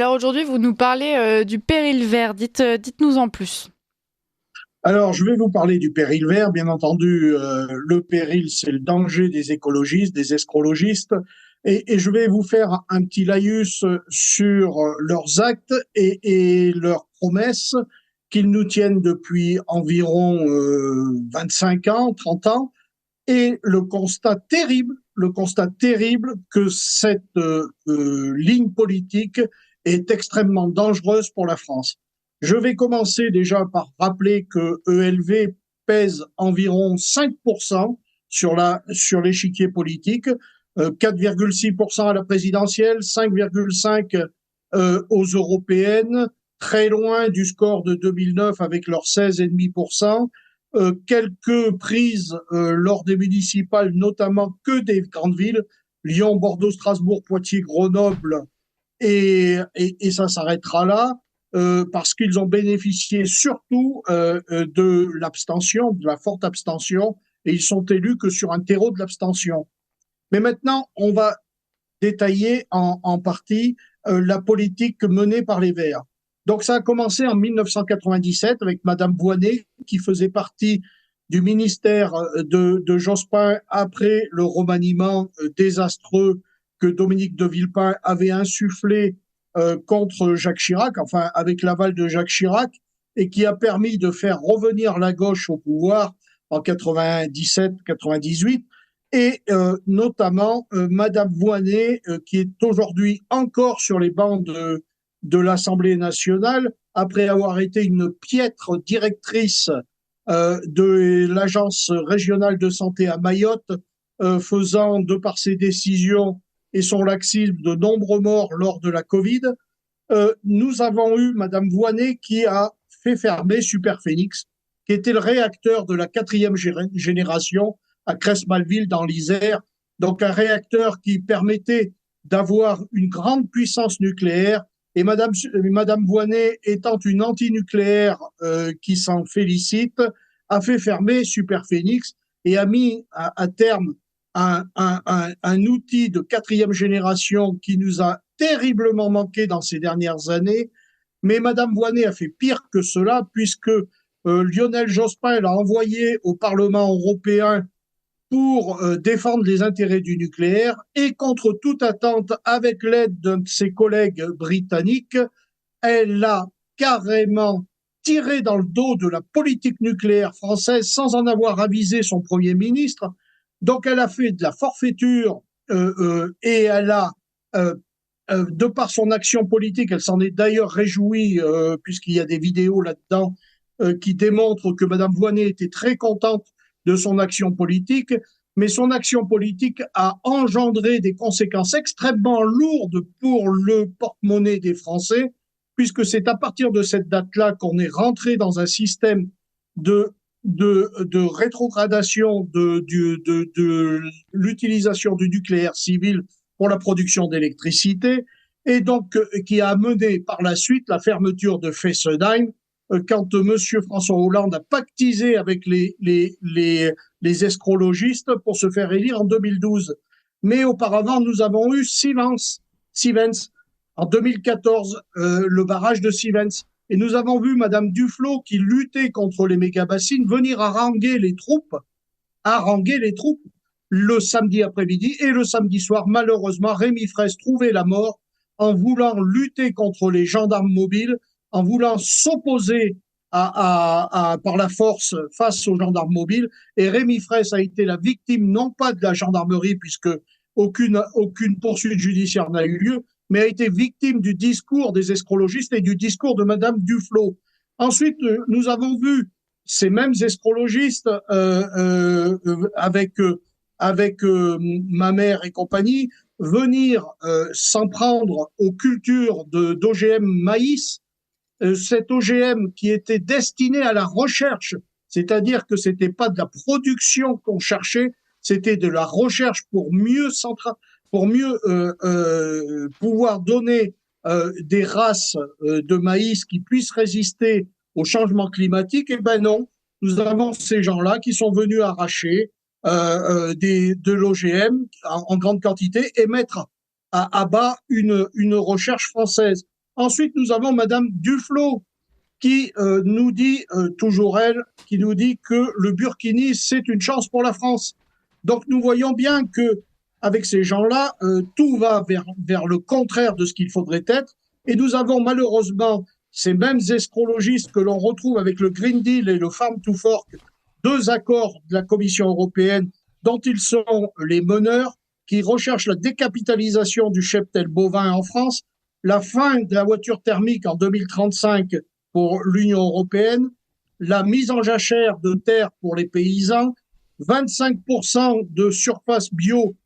Alors aujourd'hui, vous nous parlez du péril vert. Dites-nous en plus. Alors, je vais vous parler du péril vert. Bien entendu, le péril, c'est le danger des écologistes, des escrologistes. Et je vais vous faire un petit laïus sur leurs actes et leurs promesses qu'ils nous tiennent depuis environ 25 ans, 30 ans. Et le constat terrible que cette ligne politique est extrêmement dangereuse pour la France. Je vais commencer déjà par rappeler que ELV pèse environ 5% sur l'échiquier politique, 4,6% à la présidentielle, 5,5% aux européennes, très loin du score de 2009 avec leurs 16,5%. Quelques prises lors des municipales, notamment que des grandes villes, Lyon, Bordeaux, Strasbourg, Poitiers, Grenoble, et ça s'arrêtera là, parce qu'ils ont bénéficié surtout de l'abstention, de la forte abstention, et ils sont élus que sur un terreau de l'abstention. Mais maintenant, on va détailler en partie la politique menée par les Verts. Donc ça a commencé en 1997 avec Madame Voynet, qui faisait partie du ministère de Jospin après le remaniement désastreux que Dominique de Villepin avait insufflé contre Jacques Chirac, enfin avec l'aval de Jacques Chirac, et qui a permis de faire revenir la gauche au pouvoir en 97-98, et notamment Madame Voynet, qui est aujourd'hui encore sur les bancs de l'Assemblée nationale, après avoir été une piètre directrice de l'Agence régionale de santé à Mayotte, faisant, de par ses décisions et son laxisme, de nombreux morts lors de la Covid. Nous avons eu Madame Voynet qui a fait fermer Superphénix, qui était le réacteur de la quatrième génération à Crest-Malville dans l'Isère. Donc un réacteur qui permettait d'avoir une grande puissance nucléaire. Et Madame Voynet, étant une antinucléaire qui s'en félicite, a fait fermer Superphénix et a mis à terme un outil de quatrième génération qui nous a terriblement manqué dans ces dernières années. Mais Madame Voynet a fait pire que cela, puisque Lionel Jospin l'a envoyé au Parlement européen pour défendre les intérêts du nucléaire, et contre toute attente, avec l'aide d'un de ses collègues britanniques, elle l'a carrément tiré dans le dos de la politique nucléaire française sans en avoir avisé son Premier ministre. Donc elle a fait de la forfaiture, et elle a, de par son action politique, elle s'en est d'ailleurs réjouie, puisqu'il y a des vidéos là-dedans qui démontrent que Madame Voynet était très contente de son action politique, mais son action politique a engendré des conséquences extrêmement lourdes pour le porte-monnaie des Français, puisque c'est à partir de cette date-là qu'on est rentré dans un système de, de rétrogradation de l'utilisation du nucléaire civil pour la production d'électricité, et donc qui a amené par la suite la fermeture de Fessenheim, quand M. François Hollande a pactisé avec les escrologistes pour se faire élire en 2012. Mais auparavant, nous avons eu Sivens en 2014, le barrage de Sivens. Et nous avons vu Mme Duflot, qui luttait contre les méga-bassines, venir haranguer les troupes le samedi après-midi et le samedi soir. Malheureusement, Rémi Fraisse trouvait la mort en voulant lutter contre les gendarmes mobiles, en voulant s'opposer par la force face aux gendarmes mobiles. Et Rémi Fraisse a été la victime, non pas de la gendarmerie, puisque aucune poursuite judiciaire n'a eu lieu, mais a été victime du discours des escrologistes et du discours de Madame Duflot. Ensuite, nous avons vu ces mêmes escrologistes avec ma mère et compagnie venir s'en prendre aux cultures d'OGM maïs, cet OGM qui était destiné à la recherche, c'est-à-dire que c'était pas de la production qu'on cherchait, c'était de la recherche pour mieux pouvoir donner des races de maïs qui puissent résister au changement climatique. Eh ben non, nous avons ces gens-là qui sont venus arracher de l'OGM en grande quantité et mettre à bas une recherche française. Ensuite, nous avons Madame Duflot qui nous dit, toujours elle, qui nous dit que le Burkini, c'est une chance pour la France. Donc nous voyons bien que avec ces gens-là, tout va vers le contraire de ce qu'il faudrait être. Et nous avons malheureusement ces mêmes escrologistes que l'on retrouve avec le Green Deal et le Farm to Fork, deux accords de la Commission européenne dont ils sont les meneurs, qui recherchent la décapitalisation du cheptel bovin en France, la fin de la voiture thermique en 2035 pour l'Union européenne, la mise en jachère de terre pour les paysans, 25% de surface bio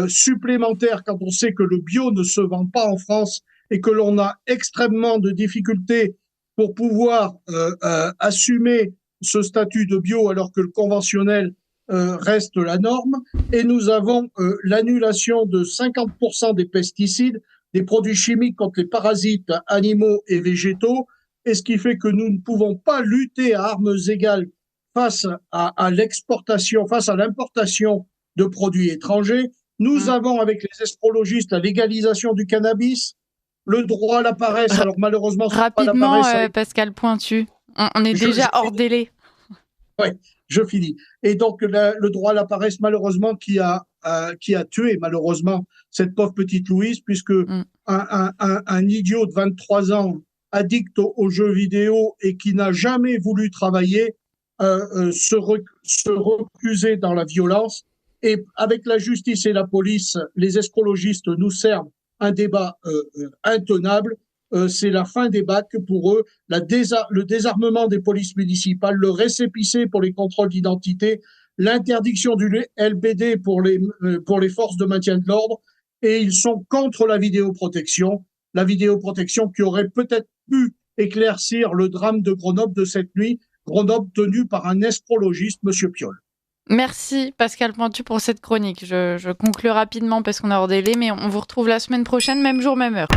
supplémentaire quand on sait que le bio ne se vend pas en France et que l'on a extrêmement de difficultés pour pouvoir assumer ce statut de bio alors que le conventionnel reste la norme. Et nous avons l'annulation de 50% des pesticides, des produits chimiques contre les parasites animaux et végétaux, et ce qui fait que nous ne pouvons pas lutter à armes égales face à l'exportation, face à l'importation de produits étrangers. Nous avons avec les astrologistes la légalisation du cannabis, le droit à la paresse. Alors malheureusement, rapidement, pas la paresse, Pascal Pointu, on est déjà hors délai. Oui, je finis. Et donc le droit à la paresse, malheureusement, qui a tué malheureusement cette pauvre petite Louise, puisque un idiot de 23 ans addict aux jeux vidéo et qui n'a jamais voulu travailler se recuser dans la violence. Et avec la justice et la police, les escrologistes nous servent un débat intenable. C'est la fin des bacs pour eux, le désarmement des polices municipales, le récépissé pour les contrôles d'identité, l'interdiction du LBD pour les forces de maintien de l'ordre, et ils sont contre la vidéoprotection qui aurait peut-être pu éclaircir le drame de Grenoble de cette nuit, Grenoble tenu par un astrologiste, Monsieur Piolle. Merci Pascal Pointu pour cette chronique. Je conclue rapidement parce qu'on est hors délai, mais on vous retrouve la semaine prochaine, même jour, même heure.